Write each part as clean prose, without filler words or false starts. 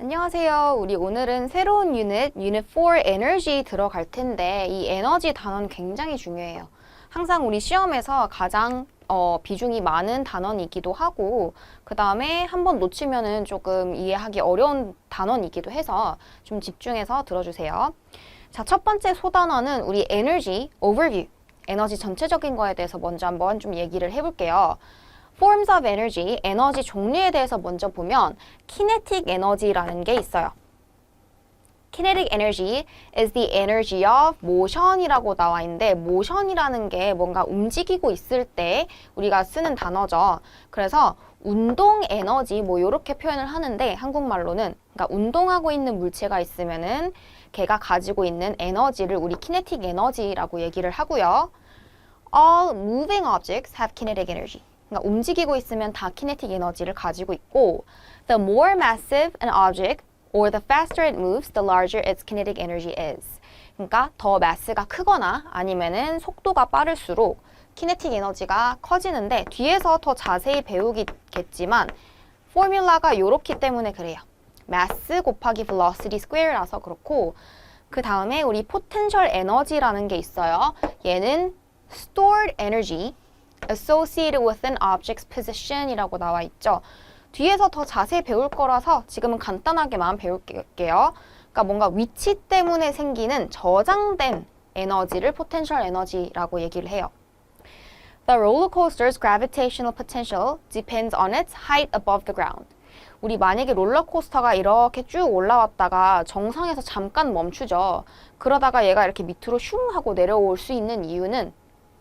안녕하세요. 우리 오늘은 새로운 유닛 4 에너지 들어갈 텐데 이 에너지 단어는 굉장히 중요해요. 항상 우리 시험에서 가장 비중이 많은 단원이기도 하고 그 다음에 한번 놓치면은 조금 이해하기 어려운 단원이기도 해서 좀 집중해서 들어주세요. 자, 첫 번째 소단어는 우리 에너지 overview, 에너지 전체적인 거에 대해서 먼저 한번 좀 얘기를 해볼게요. Forms of energy, 에너지 종류에 대해서 먼저 보면 kinetic energy라는 게 있어요. Kinetic energy is the energy of motion이라고 나와 있는데 motion이라는 게 뭔가 움직이고 있을 때 우리가 쓰는 단어죠. 그래서 운동 에너지 뭐 이렇게 표현을 하는데 한국말로는 그러니까 운동하고 있는 물체가 있으면은 걔가 가지고 있는 에너지를 우리 kinetic energy라고 얘기를 하고요. All moving objects have kinetic energy. 그러니까 움직이고 있으면 다 키네틱 에너지를 가지고 있고 the more massive an object or the faster it moves, the larger its kinetic energy is. 그러니까 더 마스가 크거나 아니면은 속도가 빠를수록 키네틱 에너지가 커지는데 뒤에서 더 자세히 배우겠지만 포뮬라가 요렇기 때문에 그래요. mass 곱하기 velocity square라서 그렇고 그 다음에 우리 potential energy라는 게 있어요. 얘는 stored energy associated with an object's position이라고 나와 있죠. 뒤에서 더 자세히 배울 거라서 지금은 간단하게만 배울게요. 그러니까 뭔가 위치 때문에 생기는 저장된 에너지를 potential energy라고 얘기를 해요. The roller coaster's gravitational potential depends on its height above the ground. 우리 만약에 롤러코스터가 이렇게 쭉 올라왔다가 정상에서 잠깐 멈추죠. 그러다가 얘가 이렇게 밑으로 슝 하고 내려올 수 있는 이유는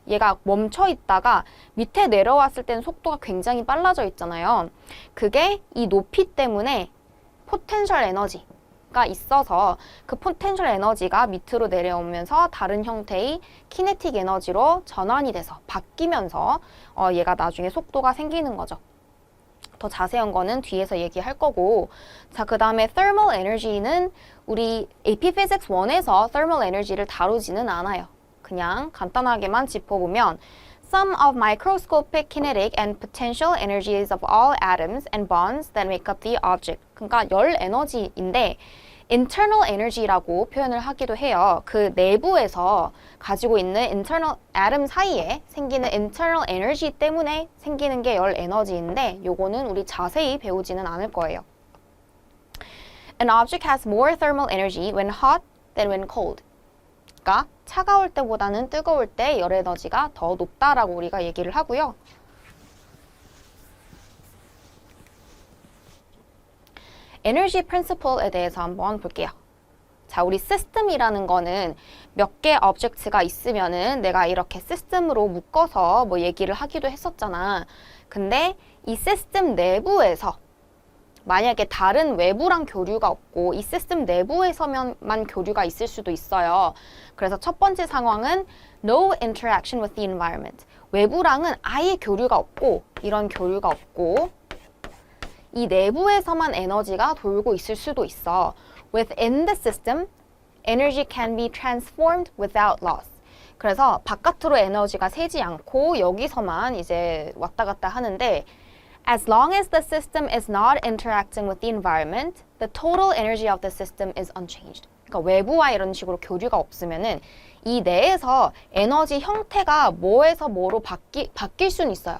얘가 멈춰 있다가 밑에 내려왔을 때는 속도가 굉장히 빨라져 있잖아요. 그게 이 높이 때문에 포텐셜 에너지가 있어서 그 포텐셜 에너지가 밑으로 내려오면서 다른 형태의 키네틱 에너지로 전환이 돼서 바뀌면서 얘가 나중에 속도가 생기는 거죠. 더 자세한 거는 뒤에서 얘기할 거고 자, 그 다음에 thermal energy는 우리 AP Physics 1에서 thermal energy를 다루지는 않아요. 그냥 간단하게만 짚어보면 Sum of microscopic kinetic and potential energies of all atoms and bonds that make up the object. 그러니까 열 에너지인데 internal energy라고 표현을 하기도 해요. 그 내부에서 가지고 있는 internal atom 사이에 생기는 internal energy 때문에 생기는 게 열 에너지인데 요거는 우리 자세히 배우지는 않을 거예요. An object has more thermal energy when hot than when cold. 그러니까 차가울 때보다는 뜨거울 때 열 에너지가 더 높다라고 우리가 얘기를 하고요. 에너지 프린시플에 대해서 한번 볼게요. 자, 우리 시스템이라는 거는 몇 개 오브젝트가 있으면은 내가 이렇게 시스템으로 묶어서 뭐 얘기를 하기도 했었잖아. 근데 이 시스템 내부에서 만약에 다른 외부랑 교류가 없고 이 시스템 내부에서만 교류가 있을 수도 있어요. 그래서 첫 번째 상황은 no interaction with the environment. 외부랑은 아예 교류가 없고 이런 교류가 없고 이 내부에서만 에너지가 돌고 있을 수도 있어. Within the system, energy can be transformed without loss. 그래서 바깥으로 에너지가 새지 않고 여기서만 이제 왔다 갔다 하는데 As long as the system is not interacting with the environment, the total energy of the system is unchanged. 그러니까 외부와 이런 식으로 교류가 없으면은 이 내에서 에너지 형태가 뭐에서 뭐로 바뀔 수는 있어요.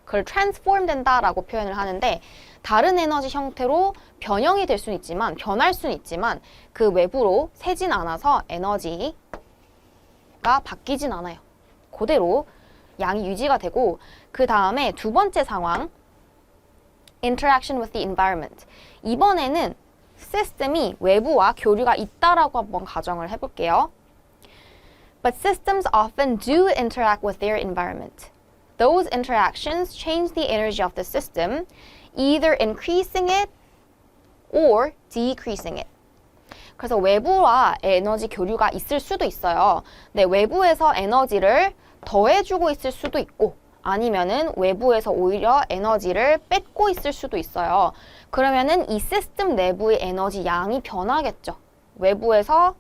그걸 transform 된다라고 표현을 하는데 다른 에너지 형태로 변형이 될 수는 있지만 변할 수는 있지만 그 외부로 새진 않아서 에너지가 바뀌진 않아요. 그대로 양이 유지가 되고 그 다음에 두 번째 상황 interaction with the environment. 이번에는 시스템이 외부와 교류가 있다라고 한번 가정을 해볼게요. But systems often do interact with their environment. Those interactions change the energy of the system, either increasing it or decreasing it. 그래서 외부와 에너지 교류가 있을 수도 있어요. 네, 외부에서 에너지를 더해주고 있을 수도 있고 아니면은 외부에서 오히려 에너지를 뺏고 있을 수도 있어요. 그러면은 이 시스템 내부의 에너지 양이 변하겠죠. 외부에서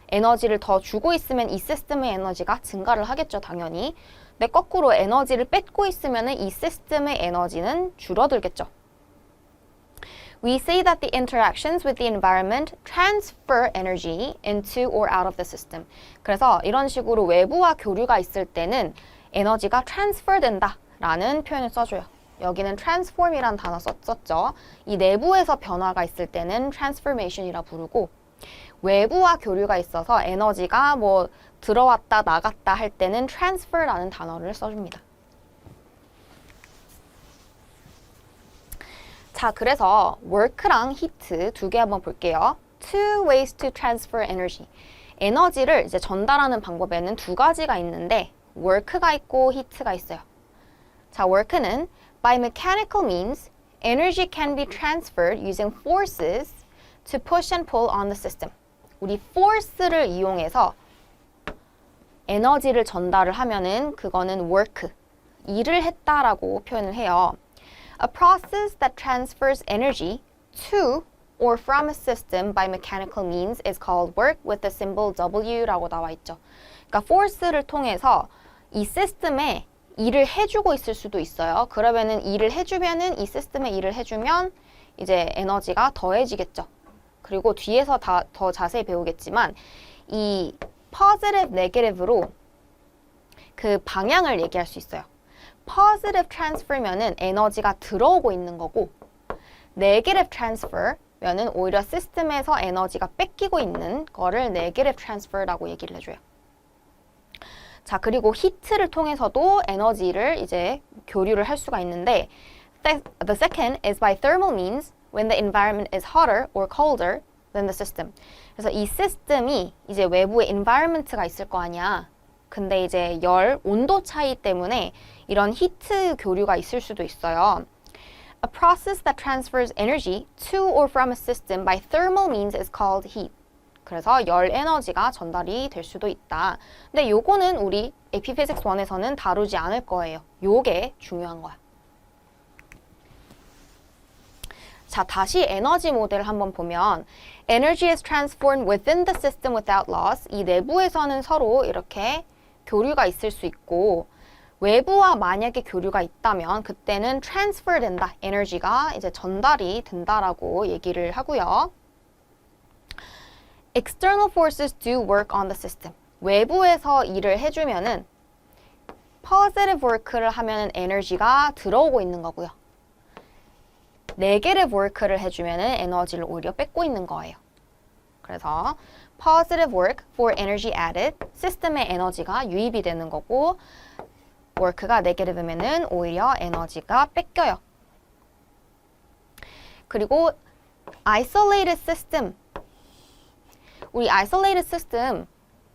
에너지를 더 주고 있으면 이 시스템의 에너지가 증가를 하겠죠, 당연히. 근데 거꾸로 에너지를 뺏고 있으면은 이 시스템의 에너지는 줄어들겠죠. We say that the interactions with the environment transfer energy into or out of the system. 그래서 이런 식으로 외부와 교류가 있을 때는 에너지가 transfer 된다 라는 표현을 써줘요. 여기는 transform이라는 단어 썼죠. 이 내부에서 변화가 있을 때는 transformation이라 부르고 외부와 교류가 있어서 에너지가 뭐 들어왔다 나갔다 할 때는 transfer라는 단어를 써줍니다. 자, 그래서 work랑 heat 두 개 한번 볼게요. Two ways to transfer energy. 에너지를 이제 전달하는 방법에는 두 가지가 있는데 work가 있고 heat가 있어요. 자, work는 by mechanical means, energy can be transferred using forces to push and pull on the system. 우리 force를 이용해서 에너지를 전달을 하면은 그거는 work, 일을 했다라고 표현을 해요. A process that transfers energy to or from a system by mechanical means is called work with the symbol W라고 나와 있죠. 그러니까 force를 통해서 이 시스템에 일을 해주고 있을 수도 있어요. 그러면은 일을 해주면은 이 시스템에 일을 해주면 이제 에너지가 더해지겠죠. 그리고 뒤에서 더 자세히 배우겠지만 이 positive, negative로 그 방향을 얘기할 수 있어요. positive transfer면은 에너지가 들어오고 있는 거고 negative transfer면은 오히려 시스템에서 에너지가 뺏기고 있는 거를 negative transfer라고 얘기를 해줘요. 자, 그리고 히트를 통해서도 에너지를 이제 교류를 할 수가 있는데 the second is by thermal means when the environment is hotter or colder than the system. 그래서 이 시스템이 이제 외부에 environment가 있을 거 아니야. 근데 이제 온도 차이 때문에 이런 히트 교류가 있을 수도 있어요. A process that transfers energy to or from a system by thermal means is called heat. 그래서 열 에너지가 전달이 될 수도 있다. 근데 요거는 우리 AP Physics 1에서는 다루지 않을 거예요. 요게 중요한 거야. 자, 다시 에너지 모델을 한번 보면 Energy is transformed within the system without loss. 이 내부에서는 서로 이렇게 교류가 있을 수 있고 외부와 만약에 교류가 있다면 그때는 transfer 된다. 에너지가 이제 전달이 된다라고 얘기를 하고요. External forces do work on the system. 외부에서 일을 해주면은 positive work를 하면은 에너지가 들어오고 있는 거고요. negative work를 해주면은 에너지를 오히려 뺏고 있는 거예요. 그래서 positive work for energy added, 시스템에 에너지가 유입이 되는 거고 work가 negative면은 오히려 에너지가 뺏겨요. 그리고 isolated system. 우리 isolated system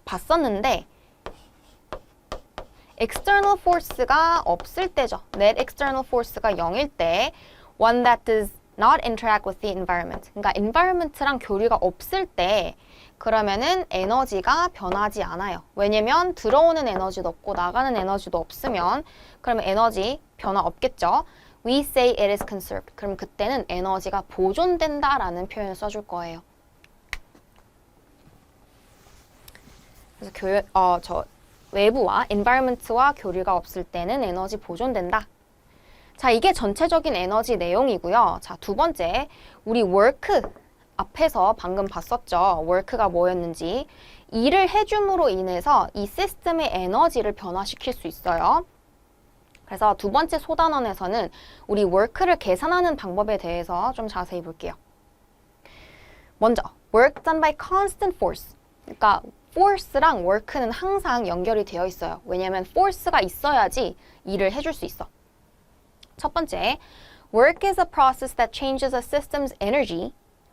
봤었는데 external force가 없을 때죠. net external force가 0일 때 one that does not interact with the environment. 그러니까 environment랑 교류가 없을 때 그러면은 에너지가 변하지 않아요. 왜냐면 들어오는 에너지도 없고 나가는 에너지도 없으면 그러면 에너지 변화 없겠죠. We say it is conserved. 그럼 그때는 에너지가 보존된다라는 표현을 써줄 거예요. 그래서 외부와 environment와 교류가 없을 때는 에너지 보존된다. 자, 이게 전체적인 에너지 내용이고요. 자, 두 번째, 우리 work 앞에서 방금 봤었죠. work가 뭐였는지. 일을 해줌으로 인해서 이 시스템의 에너지를 변화시킬 수 있어요. 그래서 두 번째 소단원에서는 우리 work를 계산하는 방법에 대해서 좀 자세히 볼게요. 먼저, work done by constant force. 그러니까 force랑 work는 항상 연결이 되어 있어요. 왜냐하면 force가 있어야지 일을 해줄 수 있어. 첫 번째, work is a process that changes a system's energy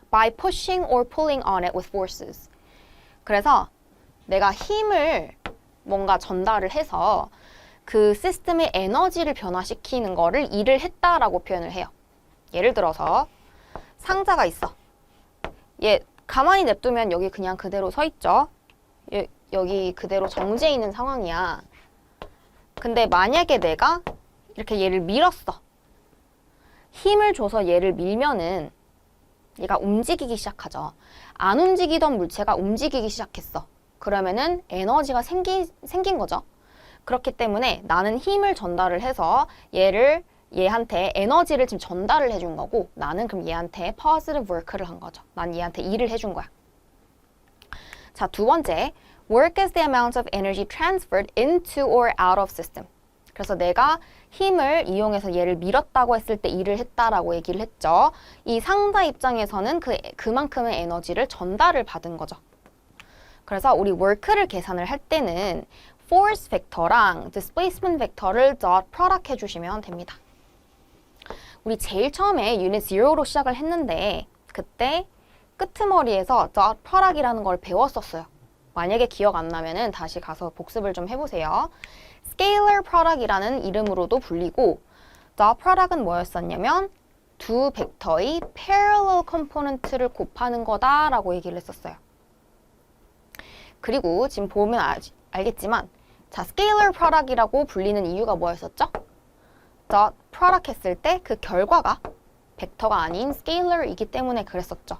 by pushing or pulling on it with forces. 그래서 내가 힘을 뭔가 전달을 해서 그 시스템의 에너지를 변화시키는 거를 일을 했다라고 표현을 해요. 예를 들어서 상자가 있어. 얘 가만히 냅두면 여기 그냥 그대로 서 있죠. 여기 그대로 정지해 있는 상황이야. 근데 만약에 내가 이렇게 얘를 밀었어. 힘을 줘서 얘를 밀면은 얘가 움직이기 시작하죠. 안 움직이던 물체가 움직이기 시작했어. 그러면은 에너지가 생긴 거죠. 그렇기 때문에 나는 힘을 전달을 해서 얘를 얘한테 에너지를 지금 전달을 해준 거고 나는 그럼 얘한테 positive work를 한 거죠. 난 얘한테 일을 해준 거야. 자, 두 번째, work is the amount of energy transferred into or out of system. 그래서 내가 힘을 이용해서 얘를 밀었다고 했을 때 일을 했다라고 얘기를 했죠. 이 상자 입장에서는 그만큼의 에너지를 전달을 받은 거죠. 그래서 우리 work를 계산을 할 때는 force 벡터랑 displacement 벡터를 dot product 해주시면 됩니다. 우리 제일 처음에 유닛 0로 시작을 했는데 그때 끄트머리에서 dot product이라는 걸 배웠었어요. 만약에 기억 안 나면은 다시 가서 복습을 좀 해보세요. scalar product이라는 이름으로도 불리고 dot product은 뭐였었냐면 두 벡터의 parallel component를 곱하는 거다라고 얘기를 했었어요. 그리고 지금 보면 알겠지만 자, scalar product이라고 불리는 이유가 뭐였었죠? dot product 했을 때 그 결과가 벡터가 아닌 scalar이기 때문에 그랬었죠.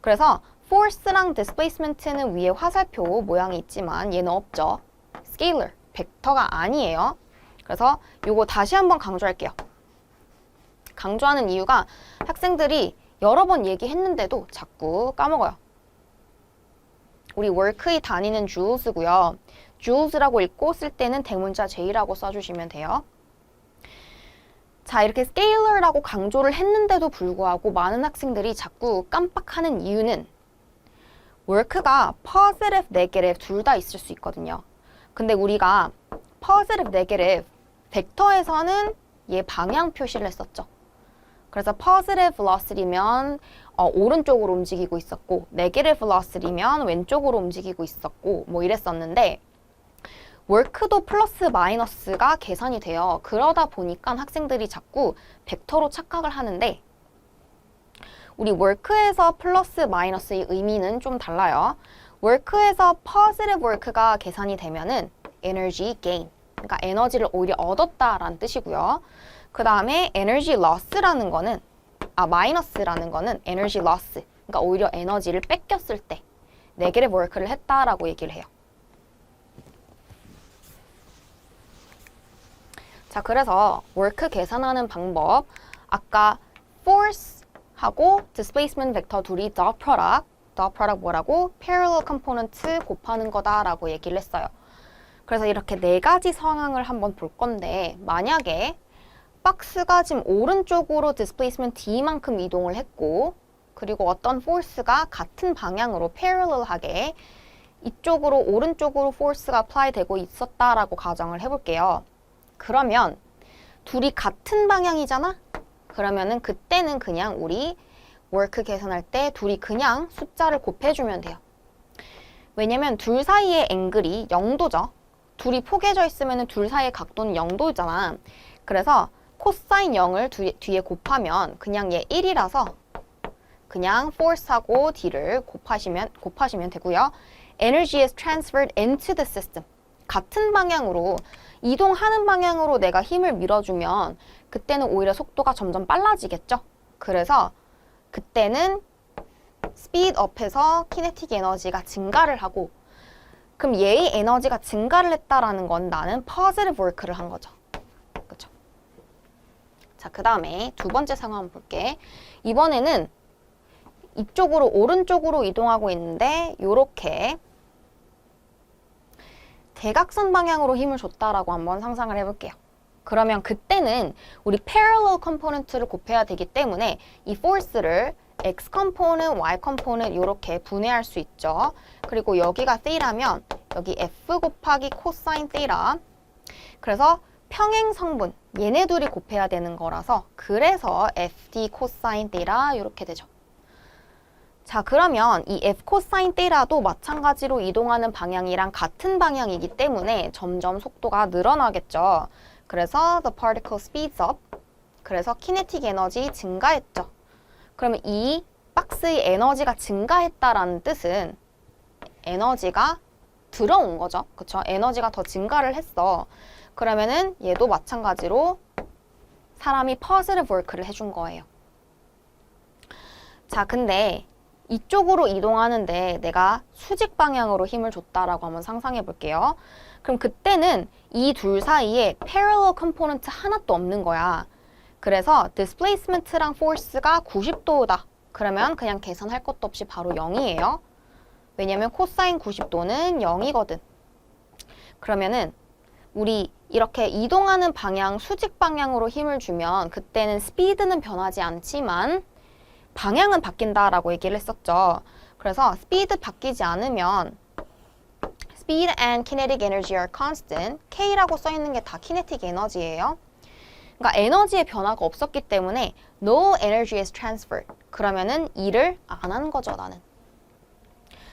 그래서 force랑 displacement는 위에 화살표 모양이 있지만 얘는 없죠. scalar, 벡터가 아니에요. 그래서 요거 다시 한번 강조할게요. 강조하는 이유가 학생들이 여러 번 얘기했는데도 자꾸 까먹어요. 우리 work의 단위는 joules고요. joules라고 읽고 쓸 때는 대문자 J라고 써주시면 돼요. 자, 이렇게 scalar라고 강조를 했는데도 불구하고 많은 학생들이 자꾸 깜빡하는 이유는 work가 positive, negative 둘 다 있을 수 있거든요. 근데 우리가 positive, negative 벡터에서는 얘 방향 표시를 했었죠. 그래서 positive velocity면 오른쪽으로 움직이고 있었고 negative velocity면 왼쪽으로 움직이고 있었고 뭐 이랬었는데 work도 플러스 마이너스가 계산이 돼요. 그러다 보니까 학생들이 자꾸 벡터로 착각을 하는데 우리 work에서 플러스 마이너스의 의미는 좀 달라요. work에서 positive work가 계산이 되면은 energy gain, 그러니까 에너지를 오히려 얻었다라는 뜻이고요. 그 다음에 energy loss라는 거는 마이너스라는 거는 energy loss, 그러니까 오히려 에너지를 뺏겼을 때 negative work를 했다라고 얘기를 해요. 자, 그래서 work 계산하는 방법 아까 force하고 displacement 벡터 둘이 dot product 뭐라고? parallel component 곱하는 거다라고 얘기를 했어요. 그래서 이렇게 네 가지 상황을 한번 볼 건데 만약에 박스가 지금 오른쪽으로 displacement D만큼 이동을 했고 그리고 어떤 force가 같은 방향으로 parallel하게 이쪽으로 오른쪽으로 force가 apply 되고 있었다라고 가정을 해볼게요. 그러면 둘이 같은 방향이잖아? 그러면은 그때는 그냥 우리 work 계산할 때 둘이 그냥 숫자를 곱해주면 돼요. 왜냐면 둘 사이의 앵글이 0도죠. 둘이 포개져 있으면 둘 사이의 각도는 0도잖아. 그래서 코사인 0을 뒤에 곱하면 그냥 얘 1이라서 그냥 force하고 d를 곱하시면 되고요. Energy is transferred into the system. 같은 방향으로 이동하는 방향으로 내가 힘을 밀어주면 그때는 오히려 속도가 점점 빨라지겠죠. 그래서 그때는 speed up에서 kinetic 에너지가 증가를 하고 그럼 얘의 에너지가 증가를 했다라는 건 나는 positive work를 한 거죠. 그렇죠? 자, 그 다음에 두 번째 상황 한번 볼게. 이번에는 이쪽으로 오른쪽으로 이동하고 있는데 요렇게 대각선 방향으로 힘을 줬다라고 한번 상상을 해볼게요. 그러면 그때는 우리 parallel component를 곱해야 되기 때문에 이 force를 x component, y component 이렇게 분해할 수 있죠. 그리고 여기가 theta면 여기 f 곱하기 cosine theta. 그래서 평행 성분 얘네 둘이 곱해야 되는 거라서 그래서 fd cosine theta 이렇게 되죠. 자, 그러면 이 f cosine theta도 마찬가지로 이동하는 방향이랑 같은 방향이기 때문에 점점 속도가 늘어나겠죠. 그래서 the particle speeds up. 그래서 kinetic 에너지 증가했죠. 그러면 이 박스의 에너지가 증가했다라는 뜻은 에너지가 들어온 거죠. 그쵸? 에너지가 더 증가를 했어. 그러면은 얘도 마찬가지로 사람이 positive work를 해준 거예요. 자, 근데 이쪽으로 이동하는데 내가 수직 방향으로 힘을 줬다라고 한번 상상해 볼게요. 그럼 그때는 이 둘 사이에 parallel component 하나도 없는 거야. 그래서 displacement랑 force가 90도다. 그러면 그냥 계산할 것도 없이 바로 0이에요. 왜냐면 코사인 90도는 0이거든. 그러면은 우리 이렇게 이동하는 방향, 수직 방향으로 힘을 주면 그때는 스피드는 변하지 않지만 방향은 바뀐다라고 얘기를 했었죠. 그래서 스피드 바뀌지 않으면 Speed and kinetic energy are constant. K라고 써 있는 게 다 kinetic 에너지예요. 그러니까 에너지의 변화가 없었기 때문에 no energy is transferred. 그러면은 일을 안 한 거죠, 나는.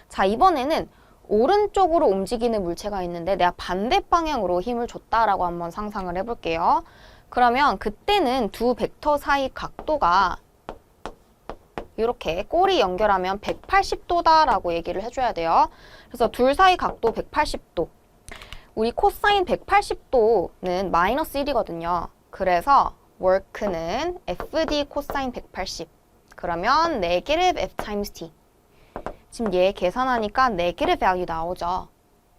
자, 이번에는 오른쪽으로 움직이는 물체가 있는데 내가 반대 방향으로 힘을 줬다라고 한번 상상을 해볼게요. 그러면 그때는 두 벡터 사이 각도가 이렇게 꼬리 연결하면 180도다라고 얘기를 해줘야 돼요. 그래서 둘 사이 각도 180도. 우리 코사인 180도는 마이너스 1이거든요. 그래서 work는 FD 코사인 180. 그러면 네게티브 F times T. 지금 얘 계산하니까 네게티브 value 나오죠.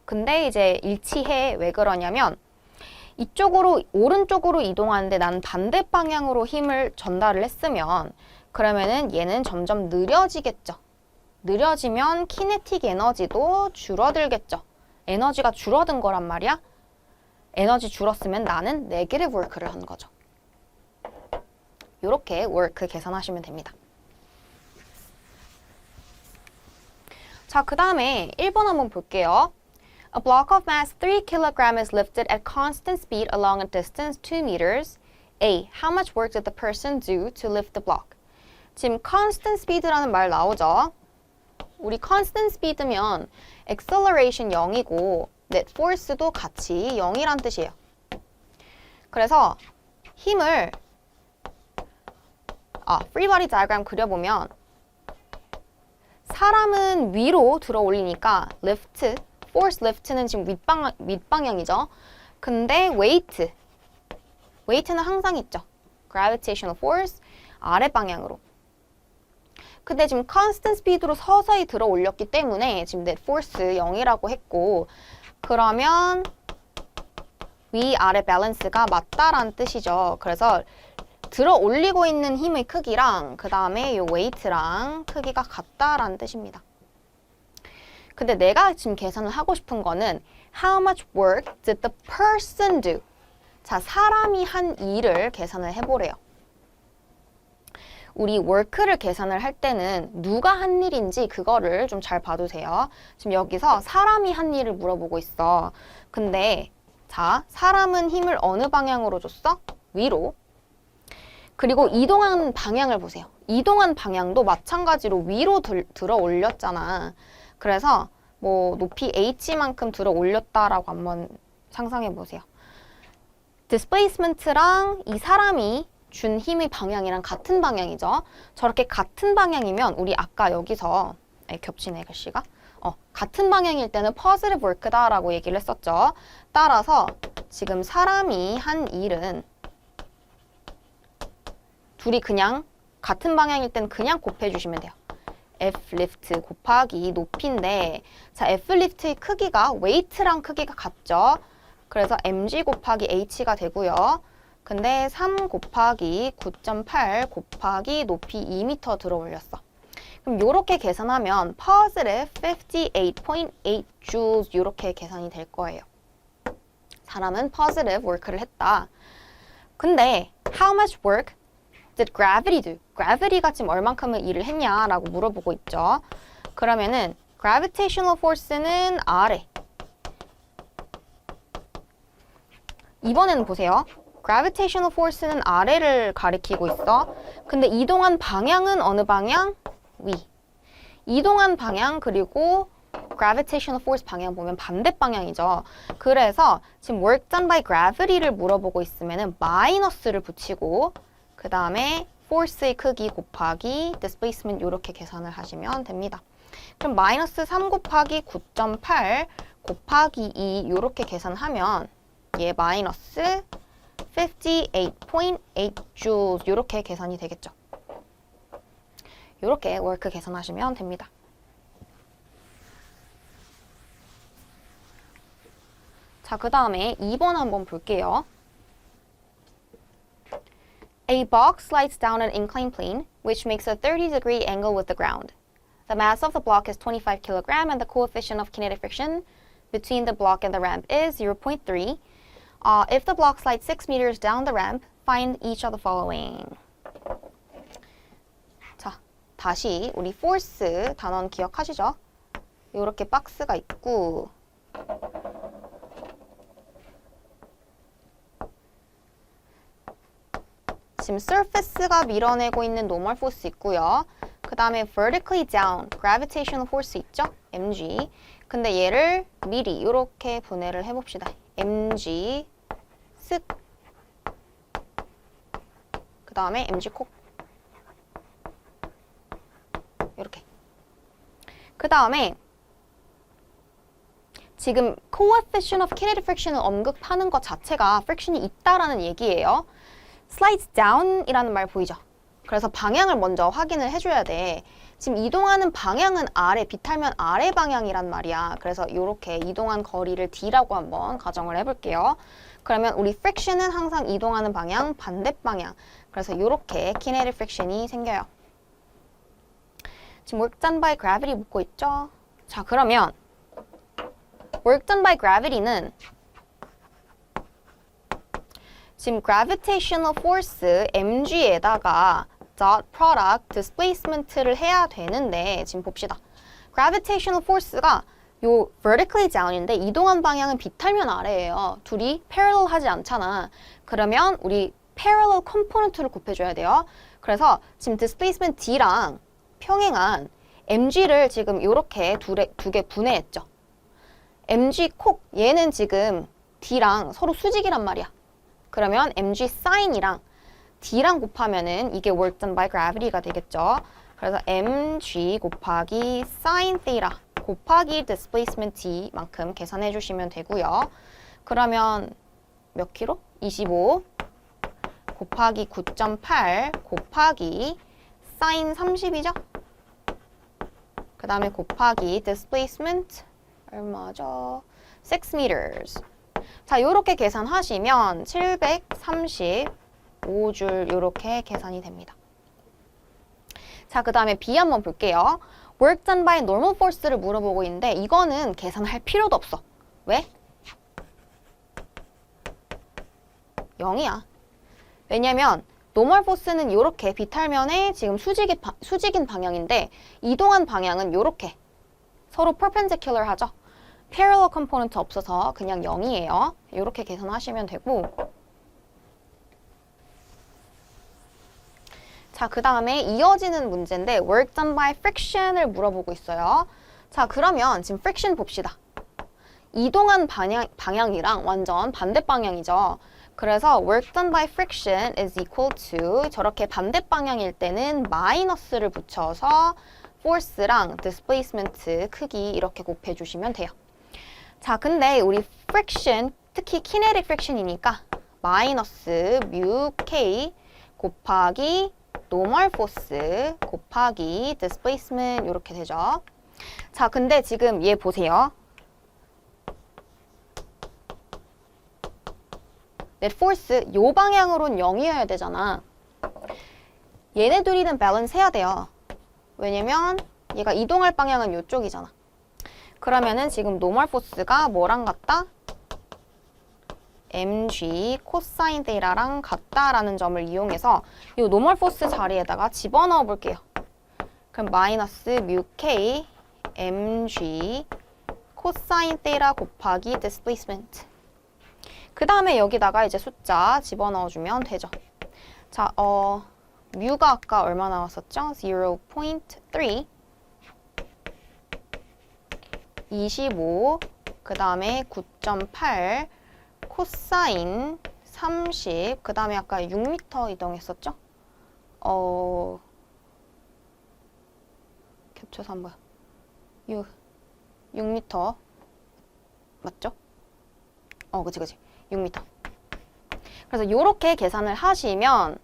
근데 이제 일치해. 왜 그러냐면 이쪽으로 오른쪽으로 이동하는데 난 반대 방향으로 힘을 전달을 했으면 그러면은 얘는 점점 느려지겠죠. 느려지면 키네틱 에너지도 줄어들겠죠. 에너지가 줄어든 거란 말이야. 에너지 줄었으면 나는 네게티브 워크를 한 거죠. 이렇게 워크 계산하시면 됩니다. 자, 그 다음에 1번 한번 볼게요. A block of mass 3 kg is lifted at constant speed along a distance 2 meters. A. How much work did the person do to lift the block? 지금 constant speed라는 말 나오죠. 우리 constant speed면 acceleration 0이고 net force도 같이 0이란 뜻이에요. 그래서 힘을 free body diagram 그려보면 사람은 위로 들어 올리니까 lift, force lift는 지금 윗방향이죠. 근데 weight는 항상 있죠. gravitational force 아래 방향으로. 근데 지금 constant speed로 서서히 들어 올렸기 때문에 지금 net force 0이라고 했고 그러면 위아래 밸런스가 맞다라는 뜻이죠. 그래서 들어 올리고 있는 힘의 크기랑 그 다음에 이 weight랑 크기가 같다라는 뜻입니다. 근데 내가 지금 계산을 하고 싶은 거는 how much work did the person do? 자, 사람이 한 일을 계산을 해보래요. 우리 work를 계산을 할 때는 누가 한 일인지 그거를 좀 잘 봐두세요. 지금 여기서 사람이 한 일을 물어보고 있어. 근데 자, 사람은 힘을 어느 방향으로 줬어? 위로. 그리고 이동한 방향을 보세요. 이동한 방향도 마찬가지로 위로 들어 올렸잖아. 그래서 뭐 높이 h만큼 들어 올렸다라고 한번 상상해 보세요. displacement랑 이 사람이 준 힘의 방향이랑 같은 방향이죠. 저렇게 같은 방향이면 우리 아까 여기서 겹치네 글씨가. 같은 방향일 때는 positive work다라고 얘기를 했었죠. 따라서 지금 사람이 한 일은 둘이 그냥 같은 방향일 때는 그냥 곱해주시면 돼요. F lift 곱하기 높이인데 자, F lift의 크기가 weight랑 크기가 같죠. 그래서 mg 곱하기 h가 되고요. 근데 3 곱하기 9.8 곱하기 높이 2m 들어 올렸어. 그럼 이렇게 계산하면 positive 58.8 joules 이렇게 계산이 될 거예요. 사람은 positive work를 했다. 근데 how much work did gravity do? gravity가 지금 얼만큼의 일을 했냐라고 물어보고 있죠. 그러면은 gravitational force는 아래. 이번에는 보세요. gravitational force는 아래를 가리키고 있어. 근데 이동한 방향은 어느 방향? 위. 이동한 방향 그리고 gravitational force 방향 보면 반대 방향이죠. 그래서 지금 work done by gravity를 물어보고 있으면은 마이너스를 붙이고 그 다음에 force의 크기 곱하기 displacement 이렇게 계산을 하시면 됩니다. 그럼 마이너스 3 곱하기 9.8 곱하기 2 이렇게 계산하면 얘 마이너스 58.8 joules 이렇게 계산이 되겠죠. 이렇게 work 계산하시면 됩니다. 자, 그 다음에 2번 한번 볼게요. A box slides down an inclined plane, which makes a 30-degree angle with the ground. The mass of the block is 25 kilogram and the coefficient of kinetic friction between the block and the ramp is 0.3. If the block slides 6 meters down the ramp, find each of the following. 자, 다시 우리 force 단원 기억하시죠? 이렇게 박스가 있고 지금 surface가 밀어내고 있는 normal force 있고요. 그 다음에 vertically down, gravitational force 있죠? mg. 근데 얘를 미리 이렇게 분해를 해봅시다. mg 쓱. 그 다음에 mg 콕. 이렇게. 그 다음에 지금 coefficient of kinetic friction을 언급하는 것 자체가 friction이 있다라는 얘기예요. slides down 이라는 말 보이죠? 그래서 방향을 먼저 확인을 해줘야 돼. 지금 이동하는 방향은 아래, 비탈면 아래 방향이란 말이야. 그래서 이렇게 이동한 거리를 d라고 한번 가정을 해볼게요. 그러면 우리 friction은 항상 이동하는 방향, 반대 방향. 그래서 이렇게 kinetic friction이 생겨요. 지금 work done by gravity 묻고 있죠? 자, 그러면 work done by gravity는 지금 gravitational force mg에다가 dot product displacement를 해야 되는데 지금 봅시다. gravitational force가 요 vertically down인데 이동한 방향은 비탈면 아래예요. 둘이 parallel 하지 않잖아. 그러면 우리 parallel 컴포넌트를 곱해줘야 돼요. 그래서 지금 displacement d랑 평행한 mg를 지금 이렇게 두 개 분해했죠. mg 콕 얘는 지금 d랑 서로 수직이란 말이야. 그러면 mg sine이랑 d랑 곱하면은 이게 work done by gravity가 되겠죠. 그래서 mg 곱하기 sin theta 곱하기 displacement d만큼 계산해 주시면 되고요. 그러면 몇 킬로? 25 곱하기 9.8 곱하기 sin 30이죠? 그 다음에 곱하기 displacement 얼마죠? 6 meters. 자, 요렇게 계산하시면 735줄 요렇게 계산이 됩니다. 자, 그 다음에 B 한번 볼게요. work done by normal force를 물어보고 있는데 이거는 계산할 필요도 없어. 왜? 0이야. 왜냐면 normal force는 요렇게 비탈면에 지금 수직인 방향인데 이동한 방향은 요렇게 서로 perpendicular 하죠. parallel component 없어서 그냥 0이에요. 이렇게 계산하시면 되고 자, 그 다음에 이어지는 문제인데 work done by friction을 물어보고 있어요. 자, 그러면 지금 friction 봅시다. 이동한 방향이랑 완전 반대 방향이죠. 그래서 work done by friction is equal to 저렇게 반대 방향일 때는 마이너스를 붙여서 force랑 displacement 크기 이렇게 곱해주시면 돼요. 자, 근데 우리 friction, 특히 kinetic friction이니까 마이너스 mu k 곱하기 normal force 곱하기 displacement 이렇게 되죠. 자, 근데 지금 얘 보세요. net force 요 방향으로는 0이어야 되잖아. 얘네 둘이는 밸런스 해야 돼요. 왜냐면 얘가 이동할 방향은 요쪽이잖아. 그러면은 지금 normal force가 뭐랑 같다? mg 코사인 데이터랑 같다라는 점을 이용해서 이 normal force 자리에다가 집어넣어 볼게요. 그럼 마이너스 mu k mg 코사인 데이터 곱하기 displacement. 그 다음에 여기다가 이제 숫자 집어넣어주면 되죠. 자, mu가 아까 얼마 나왔었죠? 0.3 25 그 다음에 9.8 코사인 30 그 다음에 아까 6m 이동했었죠? 겹쳐서 한 거야. 6m 맞죠? 그치 6m. 그래서 요렇게 계산을 하시면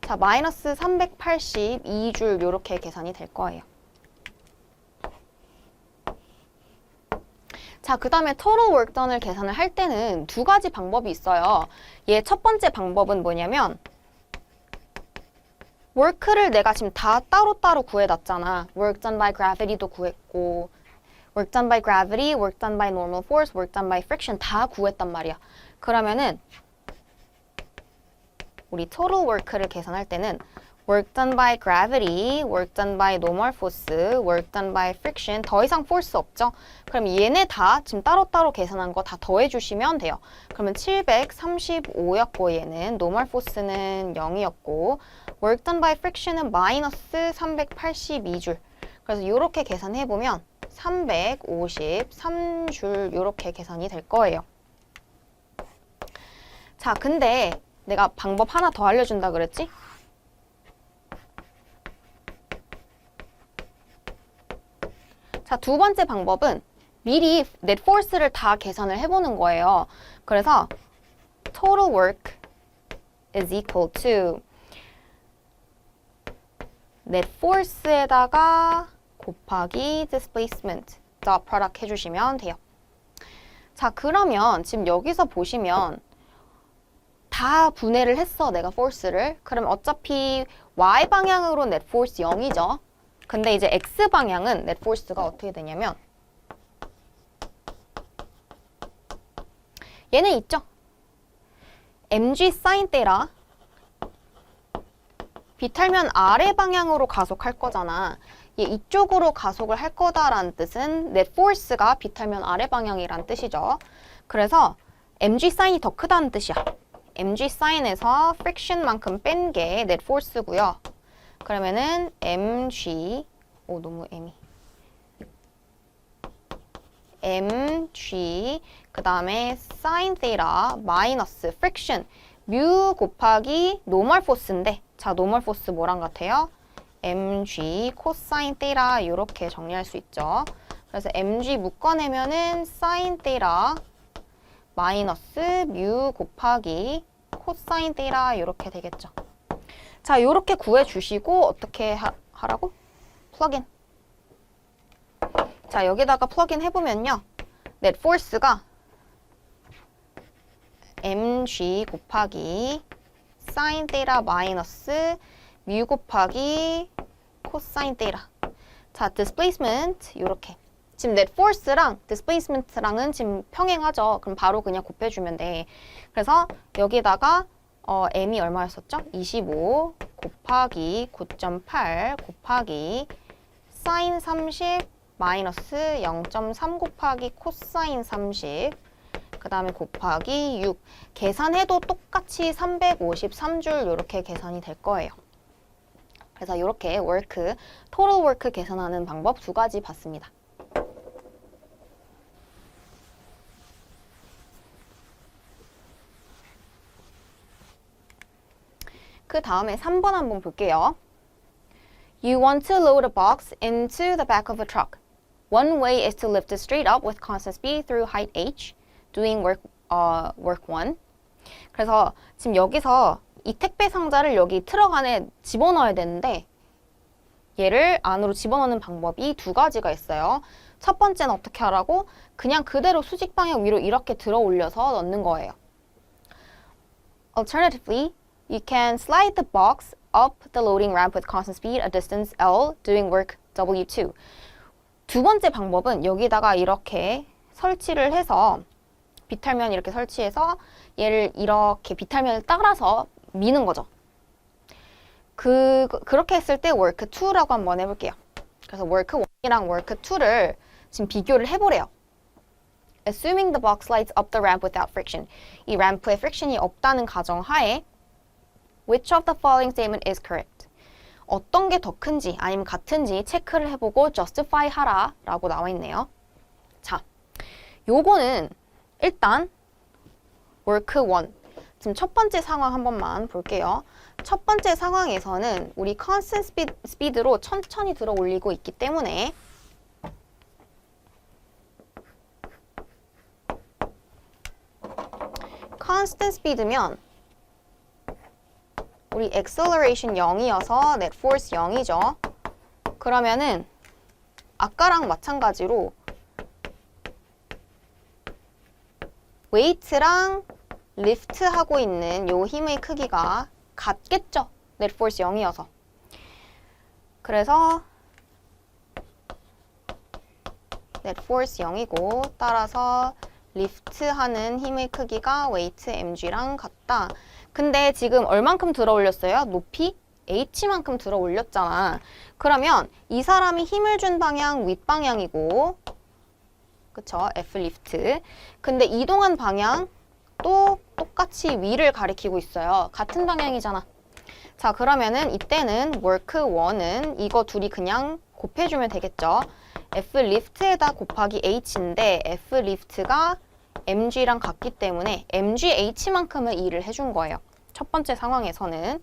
자, 마이너스 382줄 요렇게 계산이 될 거예요. 자, 그 다음에 total work done을 계산을 할 때는 두 가지 방법이 있어요. 얘 첫 번째 방법은 뭐냐면 work를 내가 지금 다 따로따로 구해놨잖아. work done by gravity도 구했고 work done by gravity, work done by normal force, work done by friction 다 구했단 말이야. 그러면은 우리 total work를 계산할 때는 work done by gravity, work done by normal force, work done by friction 더 이상 force 없죠? 그럼 얘네 다 지금 따로따로 계산한 거 다 더해주시면 돼요. 그러면 735였고 얘는 normal force는 0이었고 work done by friction은 마이너스 382줄. 그래서 이렇게 계산해보면 353줄 이렇게 계산이 될 거예요. 자, 근데 내가 방법 하나 더 알려준다 그랬지? 자, 두 번째 방법은 미리 net force를 다 계산을 해보는 거예요. 그래서 total work is equal to net force에다가 곱하기 displacement dot product 해주시면 돼요. 자, 그러면 지금 여기서 보시면 다 분해를 했어, 내가 force를. 그럼 어차피 y 방향으로 net force 0이죠. 근데 이제 x 방향은 net force가 어떻게 되냐면 얘는 있죠. mg sin theta 비탈면 아래 방향으로 가속할 거잖아. 얘 이쪽으로 가속을 할 거다라는 뜻은 net force가 비탈면 아래 방향이란 뜻이죠. 그래서 mg sin이 더 크다는 뜻이야. mg sin에서 friction만큼 뺀 게 net force고요. 그러면은 mg 너무 mg 그 다음에 sin theta 마이너스 friction mu 곱하기 normal force인데 자 normal force 뭐랑 같아요? mg cosine theta 이렇게 정리할 수 있죠. 그래서 mg 묶어내면은 sin theta 마이너스 mu 곱하기 cosine theta 이렇게 되겠죠. 자, 이렇게 구해주시고 어떻게 하라고? 플러그인. 자, 여기다가 플러그인 해보면요. net force가 mg 곱하기 sin theta 마이너스 mu 곱하기 cosine theta. 자, displacement 이렇게. 지금 net force랑 displacement랑은 지금 평행하죠. 그럼 바로 그냥 곱해주면 돼. 그래서 여기다가 m이 얼마였었죠? 25 곱하기 9.8 곱하기 sin 30 마이너스 0.3 곱하기 코사인 30 그 다음에 곱하기 6 계산해도 똑같이 353줄 이렇게 계산이 될 거예요. 그래서 이렇게 work, total work 계산하는 방법 두 가지 봤습니다. 그 다음에 3번 한번 볼게요. You want to load a box into the back of a truck. One way is to lift it straight up with constant speed through height h, doing work 1. 그래서 지금 여기서 이 택배 상자를 여기 트럭 안에 집어넣어야 되는데 얘를 안으로 집어넣는 방법이 두 가지가 있어요. 첫 번째는 어떻게 하라고? 그냥 그대로 수직 방향 위로 이렇게 들어 올려서 넣는 거예요. Alternatively, you can slide the box up the loading ramp with constant speed a distance L, doing work W2. 두 번째 방법은 여기다가 이렇게 설치를 해서 비탈면 이렇게 설치해서 얘를 이렇게 비탈면을 따라서 미는 거죠. 그렇게 했을 때 work 2라고 한번 해볼게요. 그래서 work 1이랑 work 2를 지금 비교를 해보래요. Assuming the box slides up the ramp without friction. 이 램프에 friction이 없다는 가정하에 Which of the following statement is correct? 어떤 게 더 큰지 아니면 같은지 체크를 해보고 justify 하라 라고 나와 있네요. 자, 요거는 일단 work 1 지금 첫 번째 상황 한 번만 볼게요. 첫 번째 상황에서는 우리 constant speed로 천천히 들어 올리고 있기 때문에 constant speed면 우리 acceleration 0이어서 net force 0이죠. 그러면은 아까랑 마찬가지로 weight랑 lift 하고 있는 요 힘의 크기가 같겠죠. net force 0이어서. 그래서 net force 0이고 따라서 lift 하는 힘의 크기가 weight mg랑 같다. 근데 지금 얼만큼 들어 올렸어요? 높이 h만큼 들어 올렸잖아. 그러면 이 사람이 힘을 준 방향 윗방향이고 그쵸? F lift. 근데 이동한 방향 또 똑같이 위를 가리키고 있어요. 같은 방향이잖아. 자, 그러면은 이때는 work 1은 이거 둘이 그냥 곱해주면 되겠죠. F lift에다 곱하기 h인데 F lift가 mg랑 같기 때문에 mgh만큼의 일을 해준 거예요. 첫 번째 상황에서는.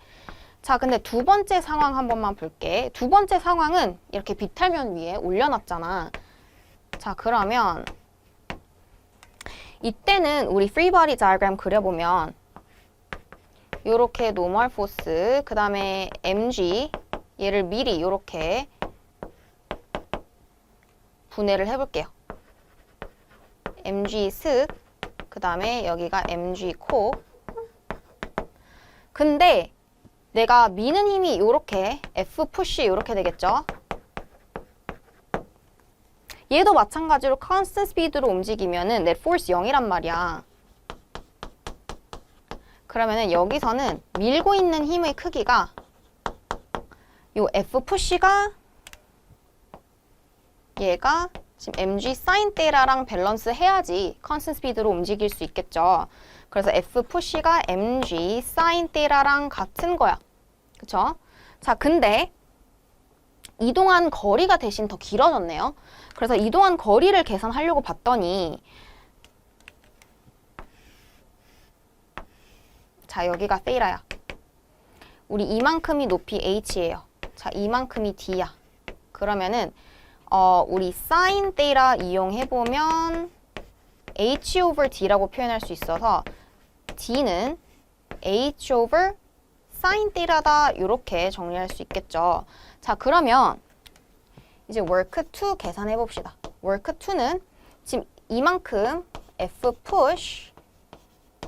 자, 근데 두 번째 상황 한 번만 볼게. 두 번째 상황은 이렇게 비탈면 위에 올려놨잖아. 자, 그러면 이때는 우리 free body diagram 그려보면 요렇게 normal force, 그 다음에 mg 얘를 미리 요렇게 분해를 해볼게요. mg 습, 그 다음에 여기가 mg 코. 근데 내가 미는 힘이 요렇게 F 푸시 요렇게 되겠죠? 얘도 마찬가지로 constant speed로 움직이면은 net force 0이란 말이야. 그러면은 여기서는 밀고 있는 힘의 크기가 요 F 푸시가 얘가 지금 mg sin theta랑 밸런스 해야지 constant speed로 움직일 수 있겠죠. 그래서 F 푸시가 mg sin theta랑 같은 거야. 그쵸? 자, 근데 이동한 거리가 대신 더 길어졌네요. 그래서 이동한 거리를 계산하려고 봤더니 자, 여기가 theta야. 우리 이만큼이 높이 h예요. 자, 이만큼이 d야. 그러면은 우리 sin theta 이용해보면 h over d라고 표현할 수 있어서 d는 h over sin theta다 이렇게 정리할 수 있겠죠. 자, 그러면 이제 work 2 계산해 봅시다. work 2는 지금 이만큼 F push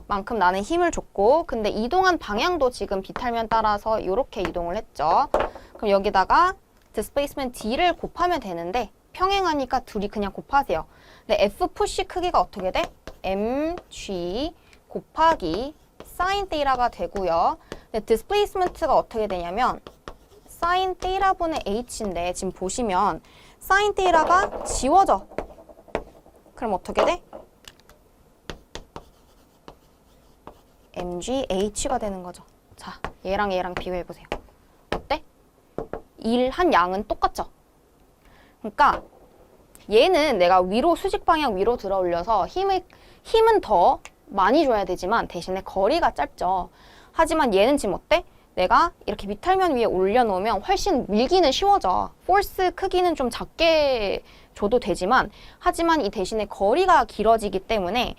만큼 나는 힘을 줬고 근데 이동한 방향도 지금 비탈면 따라서 이렇게 이동을 했죠. 그럼 여기다가 displacement D를 곱하면 되는데 평행하니까 둘이 그냥 곱하세요. 근데 F push 크기가 어떻게 돼? mg 곱하기 sin theta가 되고요. 근데 displacement가 어떻게 되냐면 sin theta분의 h인데 지금 보시면 sin theta가 지워져. 그럼 어떻게 돼? mgh가 되는 거죠. 자, 얘랑 얘랑 비교해보세요. 어때? 일한 양은 똑같죠? 그러니까 얘는 내가 위로 수직 방향 위로 들어 올려서 힘은 더 많이 줘야 되지만 대신에 거리가 짧죠. 하지만 얘는 지금 어때? 내가 이렇게 비탈면 위에 올려놓으면 훨씬 밀기는 쉬워져. 포스 크기는 좀 작게 줘도 되지만 하지만 이 대신에 거리가 길어지기 때문에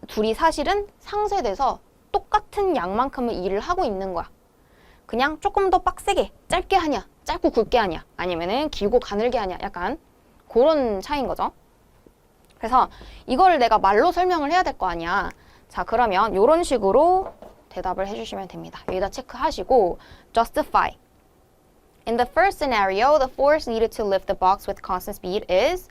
둘이 사실은 상쇄돼서 똑같은 양만큼의 일을 하고 있는 거야. 그냥 조금 더 빡세게 짧게 하냐 짧고 굵게 하냐 아니면은 길고 가늘게 하냐 약간 그런 차이인 거죠. 그래서 이걸 내가 말로 설명을 해야 될 거 아니야. 자, 그러면 이런 식으로 대답을 해주시면 됩니다. 여기다 체크하시고 justify. In the first scenario, the force needed to lift the box with constant speed is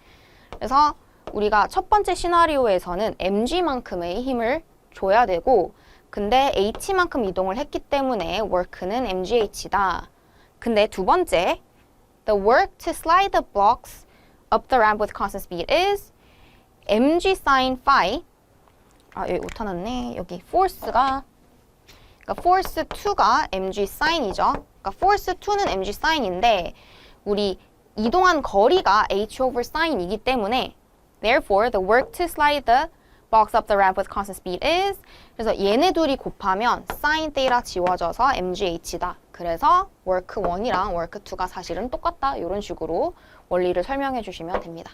그래서 우리가 첫 번째 시나리오에서는 mg만큼의 힘을 줘야 되고 근데 h만큼 이동을 했기 때문에 work는 mgh다. 근데 두 번째 the work to slide the box up the ramp with constant speed is mg sin phi 여기 오타 났네. 여기 force가 그러니까 force 2가 mg sin이죠. 그러니까 force 2는 mg sin인데 우리 이동한 거리가 h over sin이기 때문에 therefore the work to slide the box up the ramp with constant speed is 그래서 얘네 둘이 곱하면 sin theta 지워져서 mgh다. 그래서 work 1이랑 work 2가 사실은 똑같다. 이런 식으로 원리를 설명해 주시면 됩니다.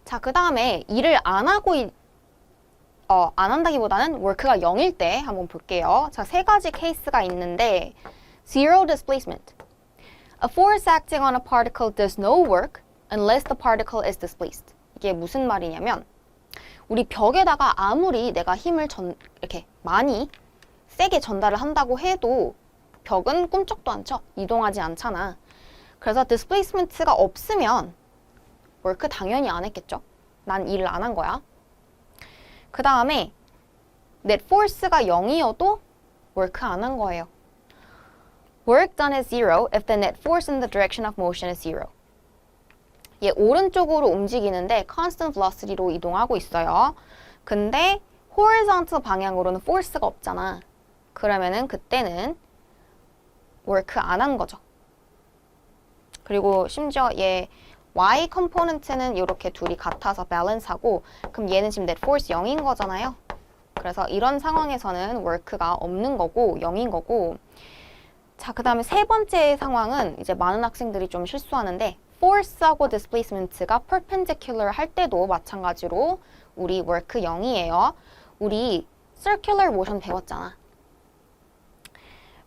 자, 그 다음에 일을 안 하고 안 한다기보다는 work가 0일 때 한번 볼게요. 자, 세 가지 케이스가 있는데 zero displacement. A force acting on a particle does no work unless the particle is displaced. 이게 무슨 말이냐면 우리 벽에다가 아무리 내가 힘을 이렇게 많이 세게 전달을 한다고 해도 벽은 꿈쩍도 안 쳐. 이동하지 않잖아. 그래서 displacement가 없으면 work 당연히 안 했겠죠. 난 일을 안 한 거야. 그 다음에 net force가 0이어도 work 안 한 거예요. Work done is zero if the net force in the direction of motion is zero. 얘 오른쪽으로 움직이는데 constant velocity로 이동하고 있어요. 근데 horizontal 방향으로는 force가 없잖아. 그러면은 그때는 work 안 한 거죠. 그리고 심지어 얘 y 컴포넌트는 이렇게 둘이 같아서 밸런스하고 그럼 얘는 지금 net force 0인 거잖아요. 그래서 이런 상황에서는 work가 없는 거고 0인 거고 자, 그 다음에 세 번째 상황은 이제 많은 학생들이 좀 실수하는데 force하고 displacement가 perpendicular 할 때도 마찬가지로 우리 work 0이에요. 우리 circular motion 배웠잖아.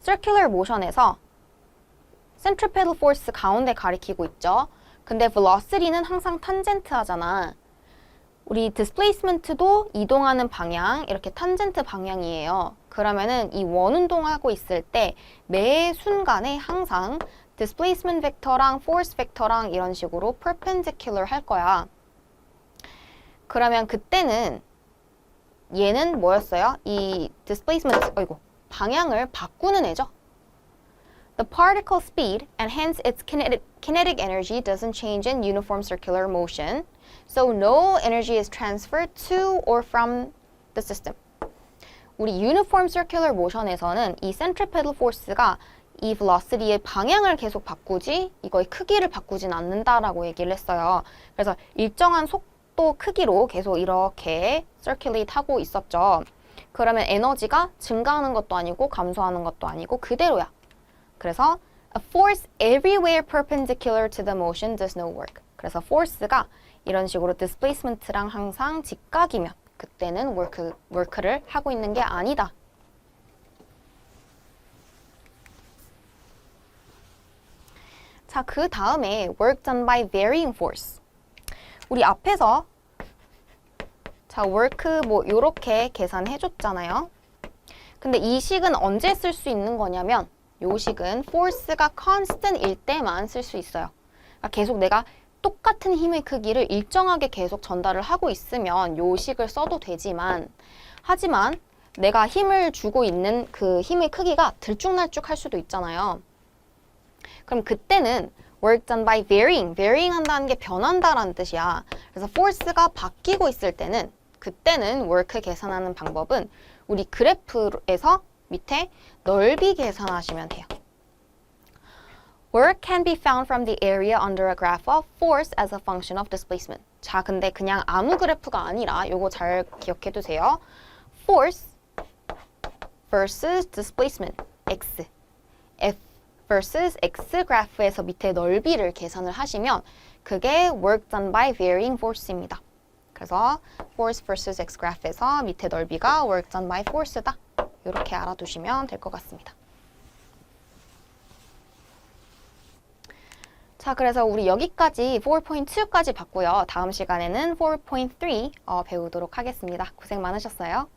circular motion에서 centripetal force 가운데 가리키고 있죠. 근데 velocity는 항상 탄젠트 하잖아. 우리 displacement도 이동하는 방향, 이렇게 탄젠트 방향이에요. 그러면은 이 원운동하고 있을 때 매 순간에 항상 displacement 벡터랑 force 벡터랑 이런 식으로 perpendicular 할 거야. 그러면 그때는 얘는 뭐였어요? 이 displacement, 방향을 바꾸는 애죠. The particle speed and hence its kinetic energy doesn't change in uniform circular motion. So no energy is transferred to or from the system. 우리 uniform circular motion에서는 이 centripetal force가 이 velocity의 방향을 계속 바꾸지 이거의 크기를 바꾸진 않는다라고 얘기를 했어요. 그래서 일정한 속도 크기로 계속 이렇게 circulate 하고 있었죠. 그러면 에너지가 증가하는 것도 아니고 감소하는 것도 아니고 그대로야. 그래서 a force everywhere perpendicular to the motion does no work. 그래서 force가 이런 식으로 displacement랑 항상 직각이면 그때는 work를 하고 있는 게 아니다. 자, 그 다음에 work done by varying force. 우리 앞에서 자, work 뭐 요렇게 계산해 줬잖아요. 근데 이 식은 언제 쓸 수 있는 거냐면 요 식은 force가 constant일 때만 쓸 수 있어요. 그러니까 계속 내가 똑같은 힘의 크기를 일정하게 계속 전달을 하고 있으면 요 식을 써도 되지만 하지만 내가 힘을 주고 있는 그 힘의 크기가 들쭉날쭉 할 수도 있잖아요. 그럼 그때는 work done by varying 한다는 게 변한다라는 뜻이야. 그래서 force가 바뀌고 있을 때는 그때는 work 계산하는 방법은 우리 그래프에서 밑에 넓이 계산하시면 돼요. Work can be found from the area under a graph of force as a function of displacement. 자, 근데 그냥 아무 그래프가 아니라 요거 잘 기억해 두세요. Force versus displacement, x. F versus x 그래프에서 밑에 넓이를 계산을 하시면 그게 work done by varying force입니다. 그래서 force versus x 그래프에서 밑에 넓이가 work done by force다. 이렇게 알아두시면 될 것 같습니다. 자, 그래서 우리 여기까지 4.2까지 봤고요. 다음 시간에는 4.3 배우도록 하겠습니다. 고생 많으셨어요.